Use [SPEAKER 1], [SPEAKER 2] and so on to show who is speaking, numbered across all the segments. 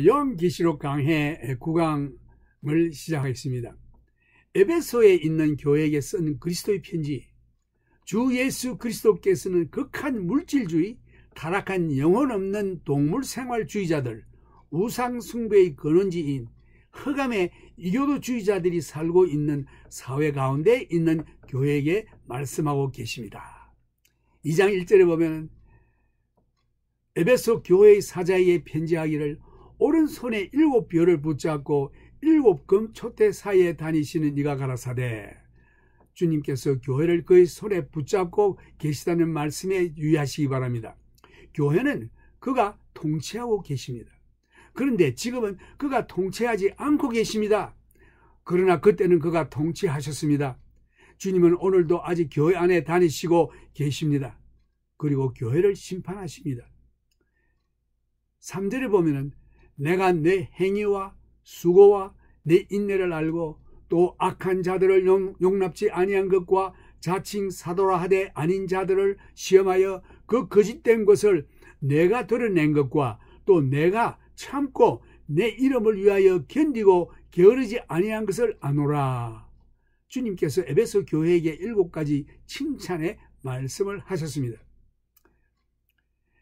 [SPEAKER 1] 요한계시록 강해 9강을 시작하겠습니다. 에베소에 있는 교회에게 쓴 그리스도의 편지. 주 예수 그리스도께서는 극한 물질주의, 타락한 영혼 없는 동물생활주의자들, 우상숭배의 근원지인 흑암의 이교도주의자들이 살고 있는 사회 가운데 있는 교회에게 말씀하고 계십니다. 2장 1절에 보면 에베소 교회의 사자에게 편지하기를 오른손에 7별을 붙잡고 7금 촛대 사이에 다니시는 이가 가라사대. 주님께서 교회를 그의 손에 붙잡고 계시다는 말씀에 유의하시기 바랍니다. 교회는 그가 통치하고 계십니다. 그런데 지금은 그가 통치하지 않고 계십니다. 그러나 그때는 그가 통치하셨습니다. 주님은 오늘도 아직 교회 안에 다니시고 계십니다. 그리고 교회를 심판하십니다. 3절에 보면은 내가 내 행위와 수고와 내 인내를 알고 또 악한 자들을 용납지 아니한 것과 자칭 사도라 하되 아닌 자들을 시험하여 그 거짓된 것을 내가 드러낸 것과 또 내가 참고 내 이름을 위하여 견디고 게으르지 아니한 것을 아노라. 주님께서 에베소 교회에게 7가지 칭찬의 말씀을 하셨습니다.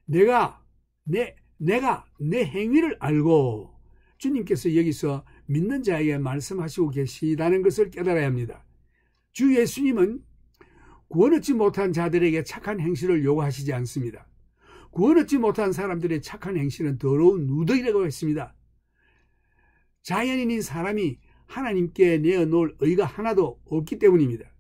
[SPEAKER 1] 내가 내 행위를 알고, 주님께서 여기서 믿는 자에게 말씀하시고 계시다는 것을 깨달아야 합니다. 주 예수님은 구원 얻지 못한 자들에게 착한 행실을 요구하시지 않습니다. 구원 얻지 못한 사람들의 착한 행실은 더러운 누더기라고 했습니다. 자연인인 사람이 하나님께 내어놓을 의가 하나도 없기 때문입니다.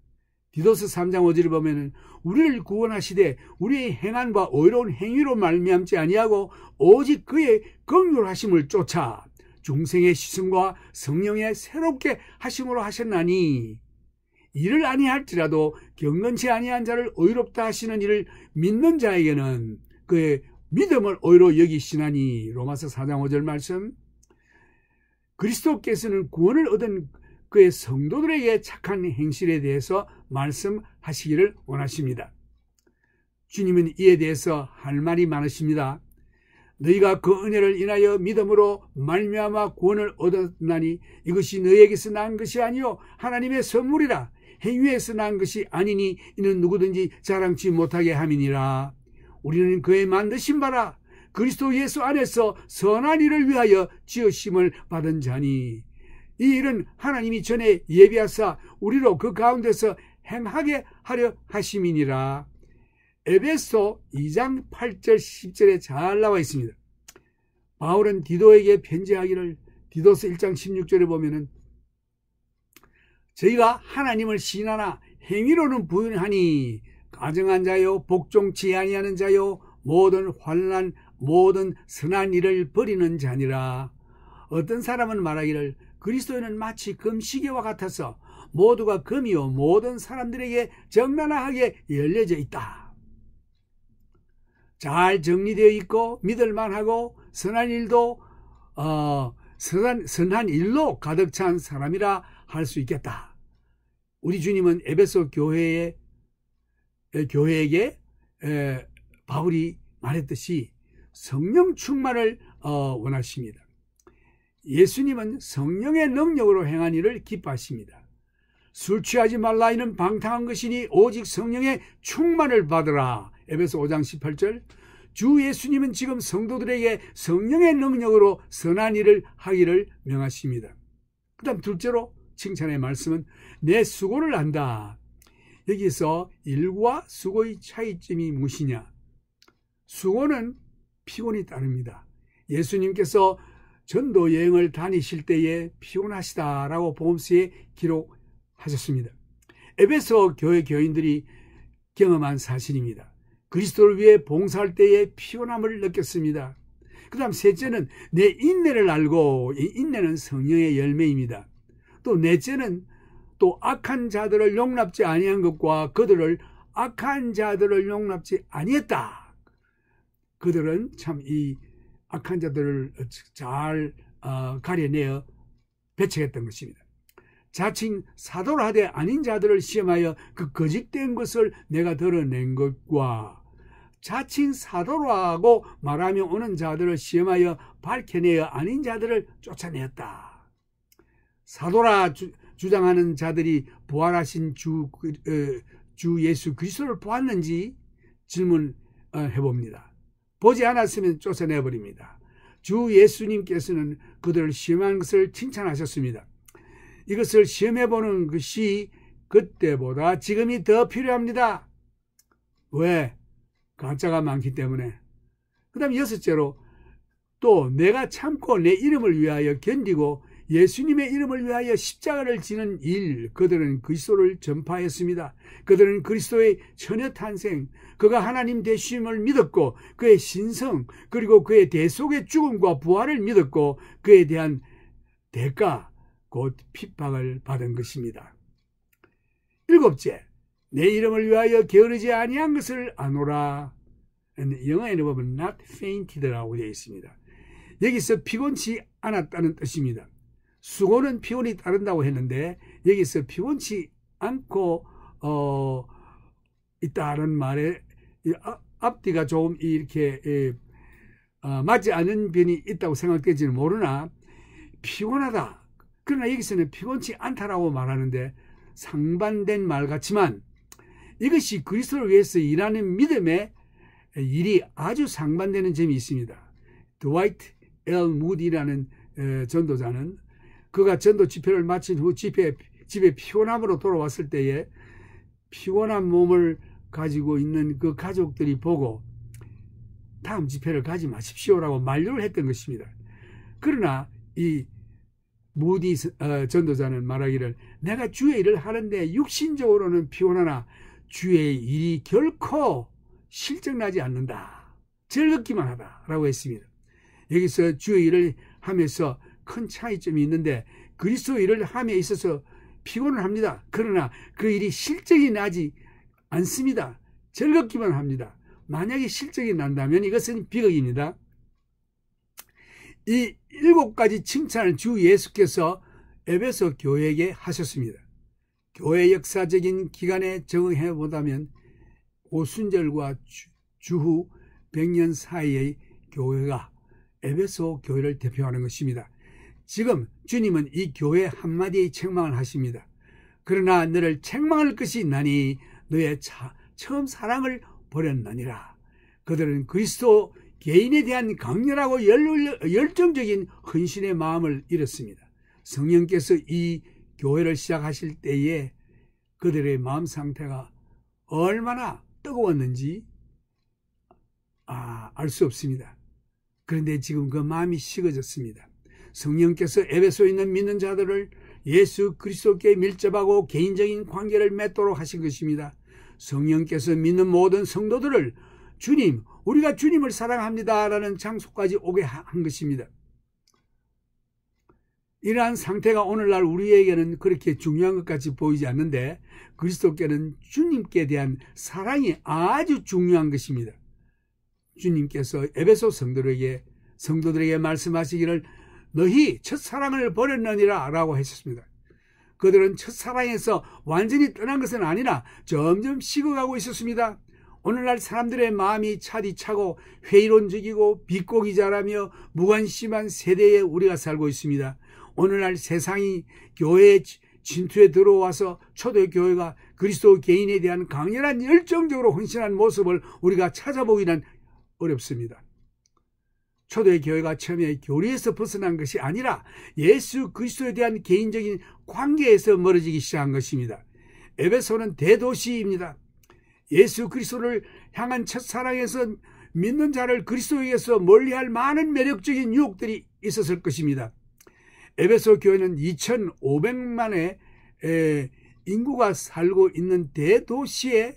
[SPEAKER 1] 디도스 3장 5절을 보면 우리를 구원하시되 우리의 행한 바 의로운 행위로 말미암지 아니하고 오직 그의 긍휼하심을 쫓아 중생의 시승과 성령의 새롭게 하심으로 하셨나니, 이를 아니할지라도 경건치 아니한 자를 의롭다 하시는 이를 믿는 자에게는 그의 믿음을 의로 여기시나니. 로마서 4장 5절 말씀. 그리스도께서는 구원을 얻은 그의 성도들에게 착한 행실에 대해서 말씀하시기를 원하십니다. 주님은 이에 대해서 할 말이 많으십니다. 너희가 그 은혜를 인하여 믿음으로 말미암아 구원을 얻었나니 이것이 너희에게서 난 것이 아니요 하나님의 선물이라. 행위에서 난 것이 아니니 이는 누구든지 자랑치 못하게 함이니라. 우리는 그의 만드신 바라 그리스도 예수 안에서 선한 일을 위하여 지으심을 받은 자니, 이 일은 하나님이 전에 예비하사 우리로 그 가운데서 행하게 하려 하심이니라. 에베소 2장 8절 10절에 잘 나와 있습니다. 바울은 디도에게 편지하기를 디도서 1장 16절에 보면은 저희가 하나님을 시인하나 행위로는 부인하니 가정한 자요 복종치 아니하는 자요 모든 환난 모든 선한 일을 버리는 자니라. 어떤 사람은 말하기를 그리스도인은 마치 금시계와 같아서 모두가 금이요 모든 사람들에게 적나라하게 열려져 있다. 잘 정리되어 있고 믿을만하고 선한 일로 가득 찬 사람이라 할 수 있겠다. 우리 주님은 에베소 교회에게 바울이 말했듯이 성령 충만을 원하십니다. 예수님은 성령의 능력으로 행한 일을 기뻐하십니다. 술 취하지 말라 이는 방탕한 것이니 오직 성령의 충만을 받으라. 에베소 5장 18절. 주 예수님은 지금 성도들에게 성령의 능력으로 선한 일을 하기를 명하십니다. 그 다음 둘째로 칭찬의 말씀은 내 수고를 안다. 여기서 일과 수고의 차이점이 무엇이냐? 수고는 피곤이 따릅니다. 예수님께서 전도 여행을 다니실 때에 피곤하시다라고 복음서에 기록하셨습니다. 에베소 교회 교인들이 경험한 사실입니다. 그리스도를 위해 봉사할 때에 피곤함을 느꼈습니다. 그 다음 셋째는 내 인내를 알고, 이 인내는 성령의 열매입니다. 또 넷째는 또 악한 자들을 용납지 아니한 것과 그들을 악한 자들을 용납지 아니했다. 그들은 참 이 악한 자들을 잘 가려내어 배척했던 것입니다. 자칭 사도라 하되 아닌 자들을 시험하여 그 거짓된 것을 내가 드러낸 것과 자칭 사도라고 말하며 오는 자들을 시험하여 밝혀내어 아닌 자들을 쫓아내었다. 사도라 주장하는 자들이 부활하신 주 예수 그리스도를 보았는지 질문해 봅니다. 보지 않았으면 쫓아내버립니다. 주 예수님께서는 그들을 시험한 것을 칭찬하셨습니다. 이것을 시험해보는 것이 그때보다 지금이 더 필요합니다. 왜? 가짜가 많기 때문에. 그 다음 여섯째로, 또 내가 참고 내 이름을 위하여 견디고 예수님의 이름을 위하여 십자가를 지는 일, 그들은 그리스도를 전파했습니다. 그들은 그리스도의 처녀탄생, 그가 하나님 되심을 믿었고 그의 신성, 그리고 그의 대속의 죽음과 부활을 믿었고 그에 대한 대가, 곧 핍박을 받은 것입니다. 일곱째, 내 이름을 위하여 게으르지 아니한 것을 아노라. 영어에는 보면 not fainted라고 되어 있습니다. 여기서 피곤치 않았다는 뜻입니다. 수고는 피곤이 따른다고 했는데 여기서 피곤치 않고 있다는 말에 앞뒤가 조금 이렇게 맞지 않는 변이 있다고 생각될지는 모르나 피곤하다. 그러나 여기서는 피곤치 않다라고 말하는데 상반된 말 같지만 이것이 그리스도를 위해서 일하는 믿음의 일이 아주 상반되는 점이 있습니다. 드와이트 L. 무디라는 전도자는 그가 전도 집회를 마친 후 집에 피곤함으로 돌아왔을 때에 피곤한 몸을 가지고 있는 그 가족들이 보고 다음 집회를 가지 마십시오라고 만류를 했던 것입니다. 그러나 이 무디 전도자는 말하기를 내가 주의 일을 하는데 육신적으로는 피곤하나 주의 일이 결코 실증나지 않는다. 즐겁기만 하다라고 했습니다. 여기서 주의 일을 하면서 큰 차이점이 있는데 그리스도 일을 함에 있어서 피곤을 합니다. 그러나 그 일이 실적이 나지 않습니다. 즐겁기만 합니다. 만약에 실적이 난다면 이것은 비극입니다. 이 7가지 칭찬을 주 예수께서 에베소 교회에게 하셨습니다. 교회 역사적인 기간에 적응해 보다면 오순절과 주후 100년 사이의 교회가 에베소 교회를 대표하는 것입니다. 지금 주님은 이 교회 한마디의 책망을 하십니다. 그러나 너를 책망할 것이 있나니 너의 처음 사랑을 버렸느니라. 그들은 그리스도 개인에 대한 강렬하고 열정적인 헌신의 마음을 잃었습니다. 성령께서 이 교회를 시작하실 때에 그들의 마음 상태가 얼마나 뜨거웠는지 알 수 없습니다. 그런데 지금 그 마음이 식어졌습니다. 성령께서 에베소에 있는 믿는 자들을 예수 그리스도께 밀접하고 개인적인 관계를 맺도록 하신 것입니다. 성령께서 믿는 모든 성도들을 주님, 우리가 주님을 사랑합니다 라는 장소까지 오게 한 것입니다. 이러한 상태가 오늘날 우리에게는 그렇게 중요한 것 같이 보이지 않는데 그리스도께는 주님께 대한 사랑이 아주 중요한 것입니다. 주님께서 에베소 성도들에게 말씀하시기를 너희 첫사랑을 버렸느니라 라고 하셨습니다. 그들은 첫사랑에서 완전히 떠난 것은 아니라 점점 식어가고 있었습니다. 오늘날 사람들의 마음이 차디차고 회의론적이고 비꼬기 잘하며 무관심한 세대에 우리가 살고 있습니다. 오늘날 세상이 교회에 진투에 들어와서 초대교회가 그리스도 개인에 대한 강렬한 열정적으로 헌신한 모습을 우리가 찾아보기는 어렵습니다. 초대교회가 처음에 교리에서 벗어난 것이 아니라 예수 그리스도에 대한 개인적인 관계에서 멀어지기 시작한 것입니다. 에베소는 대도시입니다. 예수 그리스도를 향한 첫사랑에서 믿는 자를 그리스도에게서 멀리할 많은 매력적인 유혹들이 있었을 것입니다. 에베소 교회는 2,500만의 인구가 살고 있는 대도시에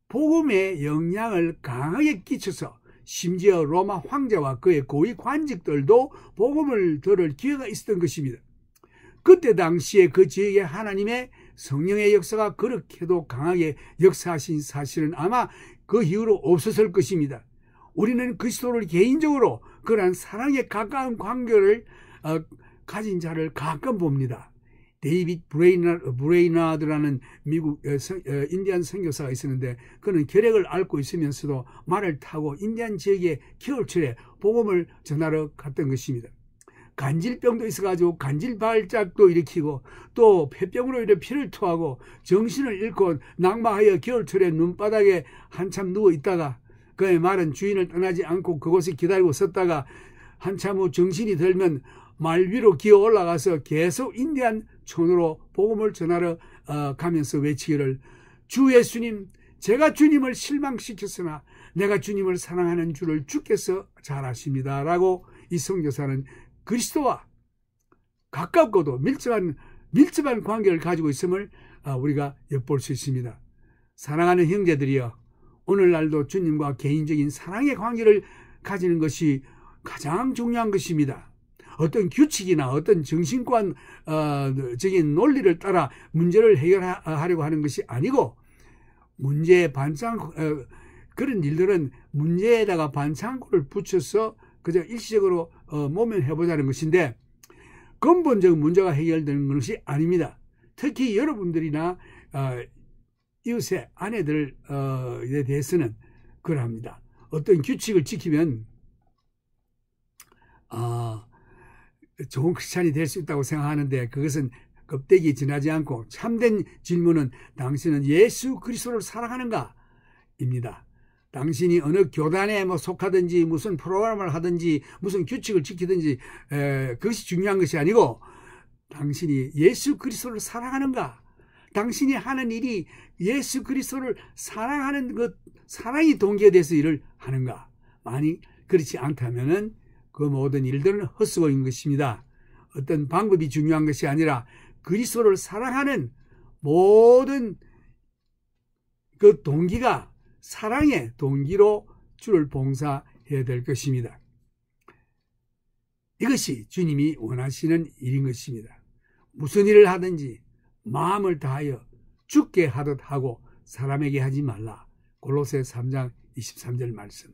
[SPEAKER 1] 복음의 영향을 강하게 끼쳐서 심지어 로마 황제와 그의 고위 관직들도 복음을 들을 기회가 있었던 것입니다. 그때 당시에 그 지역에 하나님의 성령의 역사가 그렇게도 강하게 역사하신 사실은 아마 그 이후로 없었을 것입니다. 우리는 그리스도를 개인적으로 그러한 사랑에 가까운 관계를 가진 자를 가끔 봅니다. 데이빗 브레이나드라는 미국 인디안 선교사가 있었는데 그는 결핵을 앓고 있으면서도 말을 타고 인디안 지역의 겨울철에 복음을 전하러 갔던 것입니다. 간질병도 있어가지고 간질발작도 일으키고 또 폐병으로 인해 피를 토하고 정신을 잃고 낙마하여 겨울철에 눈바닥에 한참 누워 있다가 그의 말은 주인을 떠나지 않고 그곳에 기다리고 섰다가 한참 후 정신이 들면 말 위로 기어 올라가서 계속 인디안 촌으로 복음을 전하러 가면서 외치기를 주 예수님, 제가 주님을 실망시켰으나 내가 주님을 사랑하는 줄을 주께서 잘 아십니다. 라고 이 선교사는 그리스도와 가깝고도 밀접한 관계를 가지고 있음을 우리가 엿볼 수 있습니다. 사랑하는 형제들이여, 오늘날도 주님과 개인적인 사랑의 관계를 가지는 것이 가장 중요한 것입니다. 어떤 규칙이나 어떤 정신관적인 논리를 따라 문제를 해결하려고 하는 것이 아니고 그런 일들은 문제에다가 반창고를 붙여서 그저 일시적으로 모면해보자는 것인데 근본적 문제가 해결되는 것이 아닙니다. 특히 여러분들이나 이웃의 아내들에 대해서는 그러합니다. 어떤 규칙을 지키면 좋은 크리스찬이 될 수 있다고 생각하는데 그것은 껍데기 지나지 않고 참된 질문은 당신은 예수 그리스도를 사랑하는가? 입니다. 당신이 어느 교단에 속하든지 무슨 프로그램을 하든지 무슨 규칙을 지키든지 그것이 중요한 것이 아니고 당신이 예수 그리스도를 사랑하는가? 당신이 하는 일이 예수 그리스도를 사랑하는 것, 사랑이 동기화돼서 일을 하는가? 만약 그렇지 않다면은 그 모든 일들은 헛수고인 것입니다. 어떤 방법이 중요한 것이 아니라 그리스도를 사랑하는 모든 그 동기가 사랑의 동기로 주를 봉사해야 될 것입니다. 이것이 주님이 원하시는 일인 것입니다. 무슨 일을 하든지 마음을 다하여 주께 하듯 하고 사람에게 하지 말라. 골로새 3장 23절 말씀.